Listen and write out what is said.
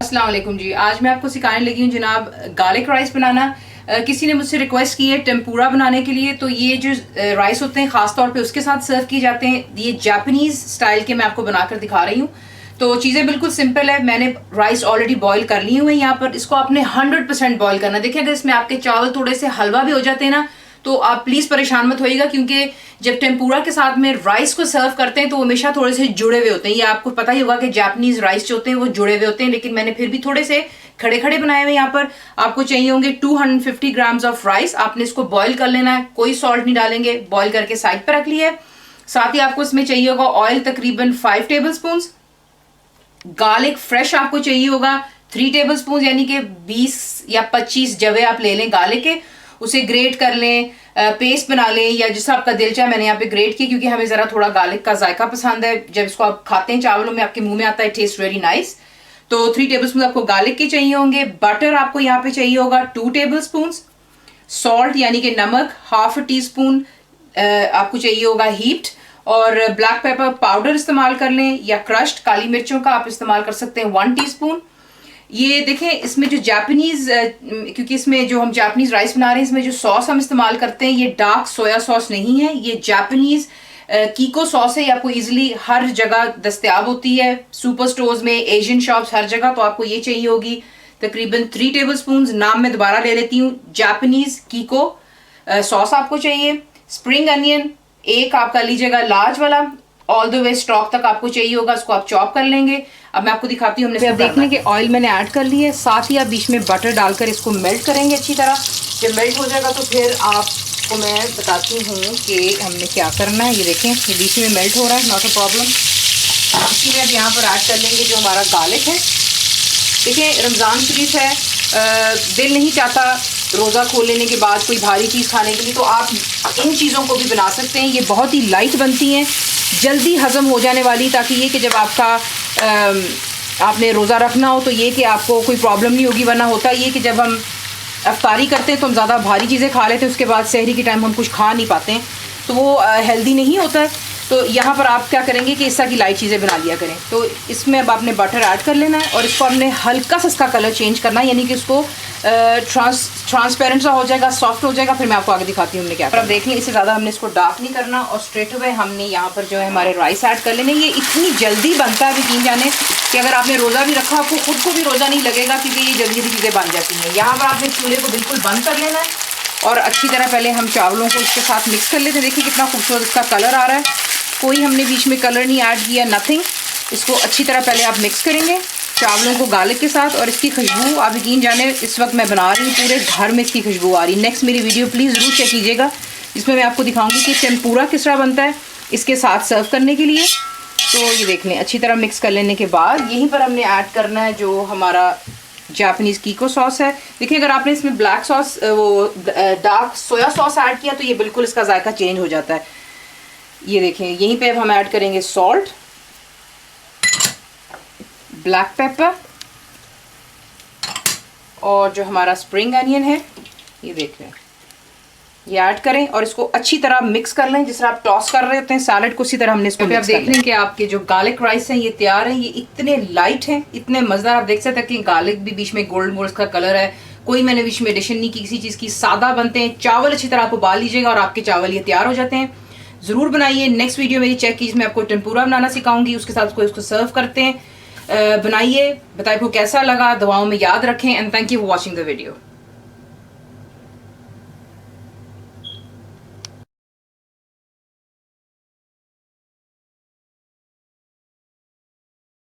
अस्सलाम वालेकुम जी। आज मैं आपको सिखाने लगी हूँ जनाब गार्लिक राइस बनाना। किसी ने मुझसे रिक्वेस्ट की है टेम्पुरा बनाने के लिए, तो ये जो राइस होते हैं ख़ास तौर पे उसके साथ सर्व किए जाते हैं। ये जापानीज़ स्टाइल के मैं आपको बनाकर दिखा रही हूँ। तो चीज़ें बिल्कुल सिंपल है। मैंने राइस ऑलरेडी बॉईल कर ली हुई है यहाँ पर। इसको आपने 100% बॉईल करना। देखिए अगर इसमें आपके चावल थोड़े से हलवा भी हो जाते हैं ना, तो आप प्लीज़ परेशान मत होइएगा, क्योंकि जब टेम्पुरा के साथ में राइस को सर्व करते हैं तो वो हमेशा थोड़े से जुड़े हुए होते हैं। ये आपको पता ही होगा कि जापानीज राइस जो होते हैं वो जुड़े हुए होते हैं, लेकिन मैंने फिर भी थोड़े से खड़े खड़े बनाए हुए। यहाँ पर आपको चाहिए होंगे 250 ग्राम्स ऑफ राइस। आपने इसको बॉईल कर लेना है, कोई सॉल्ट नहीं डालेंगे। बॉईल करके साइड पर रख लिया है। साथ ही आपको इसमें चाहिए होगा ऑयल तकरीबन 5 टेबल स्पून। गार्लिक फ्रेश आपको चाहिए होगा 3 टेबल स्पून, यानी कि 20 या 25 जवे आप ले लें गार्लिक के, उसे ग्रेट कर लें, पेस्ट बना लें या जिससे आपका दिल चाहे। मैंने यहाँ पे ग्रेट की क्योंकि हमें ज़रा थोड़ा गार्लिक का जायका पसंद है। जब इसको आप खाते हैं चावलों में आपके मुंह में आता है, टेस्ट वेरी नाइस। तो 3 टेबल स्पून आपको गार्लिक के चाहिए होंगे। बटर आपको यहाँ पे चाहिए होगा 2 टेबल स्पून। सॉल्ट यानी कि नमक ½ टी स्पून आपको चाहिए होगा हीप्ड। और ब्लैक पेपर पाउडर इस्तेमाल कर लें या क्रश्ड काली मिर्चों का आप इस्तेमाल कर सकते हैं 1 टीस्पून। ये देखें इसमें जो जापानीज, क्योंकि इसमें जो हम जापानीज राइस बना रहे हैं, इसमें जो सॉस हम इस्तेमाल करते हैं ये डार्क सोया सॉस नहीं है, ये जापानीज कीको सॉस है। ये आपको इजीली हर जगह दस्तयाब होती है, सुपर स्टोर्स में, एशियन शॉप्स, हर जगह। तो आपको ये चाहिए होगी तकरीबन 3 टेबल स्पून। नाम मैं दोबारा ले लेती हूँ, जापानीज कीको सॉस आपको चाहिए। स्प्रिंग अनियन एक आप कर लीजिएगा लार्ज वाला, ऑल द वे स्टॉक तक आपको चाहिए होगा, उसको आप चॉप कर लेंगे। अब मैं आपको दिखाती हूँ। हमने देख लें कि ऑयल मैंने ऐड कर ली है। साथ ही आप बीच में बटर डालकर इसको मेल्ट करेंगे अच्छी तरह। जब मेल्ट हो जाएगा तो फिर आपको मैं बताती हूँ कि हमने क्या करना है। ये देखें ये बीच में मेल्ट हो रहा है, नॉट अ प्रॉब्लम। इसीलिए अब यहाँ पर ऐड कर लेंगे जो हमारा गार्लिक है। देखिए रमज़ान शरीफ है, दिल नहीं चाहता रोज़ा खोल लेने के बाद कोई भारी चीज़ खाने के लिए, तो आप इन चीज़ों को भी बना सकते हैं। ये बहुत ही लाइट बनती हैं, जल्दी हज़म हो जाने वाली, ताकि ये कि जब आपका आपने रोज़ा रखना हो तो ये कि आपको कोई प्रॉब्लम नहीं होगी। वरना होता ये कि जब हम अफ्तारी करते हैं तो हम ज़्यादा भारी चीज़ें खा लेते हैं, उसके बाद सहरी के टाइम हम कुछ खा नहीं पाते हैं, तो वो हेल्दी नहीं होता है। तो यहाँ पर आप क्या करेंगे कि इस तरह की लाइट चीज़ें बना लिया करें। तो इसमें अब आपने बटर ऐड कर लेना है और इसको हमने हल्का सा इसका कलर चेंज करना है, यानी कि इसको ट्रांसपेरेंट सा हो जाएगा, सॉफ्ट हो जाएगा। फिर मैं आपको आगे दिखाती हूँ हमने क्या। पर अब देख लें इससे ज़्यादा हमने इसको डार्क नहीं करना और स्ट्रेट अवे हमने यहाँ पर जो है हमारे राइस ऐड कर लेने। ये इतनी जल्दी बनता है यकीन जाने कि अगर आपने रोज़ा भी रखा आपको खुद को भी रोज़ा नहीं लगेगा, क्योंकि ये जल्दी जल्दी चीज़ें बन जाती हैं। यहाँ पर आपने चूल्हे को बिल्कुल बंद कर लेना है और अच्छी तरह पहले हम चावलों को इसके साथ मिक्स कर लेते हैं। देखिए कितना खूबसूरत इसका कलर आ रहा है, कोई हमने बीच में कलर नहीं ऐड किया, नथिंग। इसको अच्छी तरह पहले आप मिक्स करेंगे चावलों को गार्लिक के साथ। और इसकी खुशबू आप यकीन जाने इस वक्त मैं बना रही हूँ, पूरे घर में इसकी खुशबू आ रही है। नेक्स्ट मेरी वीडियो प्लीज़ ज़रूर चेक कीजिएगा, जिसमें मैं आपको दिखाऊंगी कि टेम्पुरा किस तरह बनता है इसके साथ सर्व करने के लिए। तो ये देख लें, अच्छी तरह मिक्स कर लेने के बाद यहीं पर हमने ऐड करना है जो हमारा जापानीज़ कीको सॉस है। देखिए अगर आपने इसमें ब्लैक सॉस, वो डार्क सोया सॉस ऐड किया तो ये बिल्कुल इसका जायका चेंज हो जाता है। ये देखें यहीं पे अब हम ऐड करेंगे सॉल्ट, ब्लैक पेपर और जो हमारा स्प्रिंग अनियन है, ये देख लें, ये ऐड करें और इसको अच्छी तरह मिक्स कर लें। जिस तरह आप टॉस कर रहे होते हैं सैलड को, उसी तरह हमने इसको आप देख लें कि आपके जो गार्लिक राइस हैं ये तैयार हैं। ये इतने लाइट हैं, इतने मज़ेदार। आप देख सकते हैं कि गार्लिक भी बीच में गोल्ड मोल्ड का कलर है, कोई मैंने बीच में एडिशन नहीं की किसी चीज़ की। सादा बनते हैं। चावल अच्छी तरह आप उबाल लीजिएगा और आपके चावल ये तैयार हो जाते हैं। ज़रूर बनाइए। नेक्स्ट वीडियो मेरी चेक कीजिए, मैं आपको टेम्पुरा बनाना सिखाऊंगी, उसके साथ कोई इसको सर्व करते हैं। बनाइए, बताइए आपको कैसा लगा। दुआओं में याद रखें and thank you for watching the video.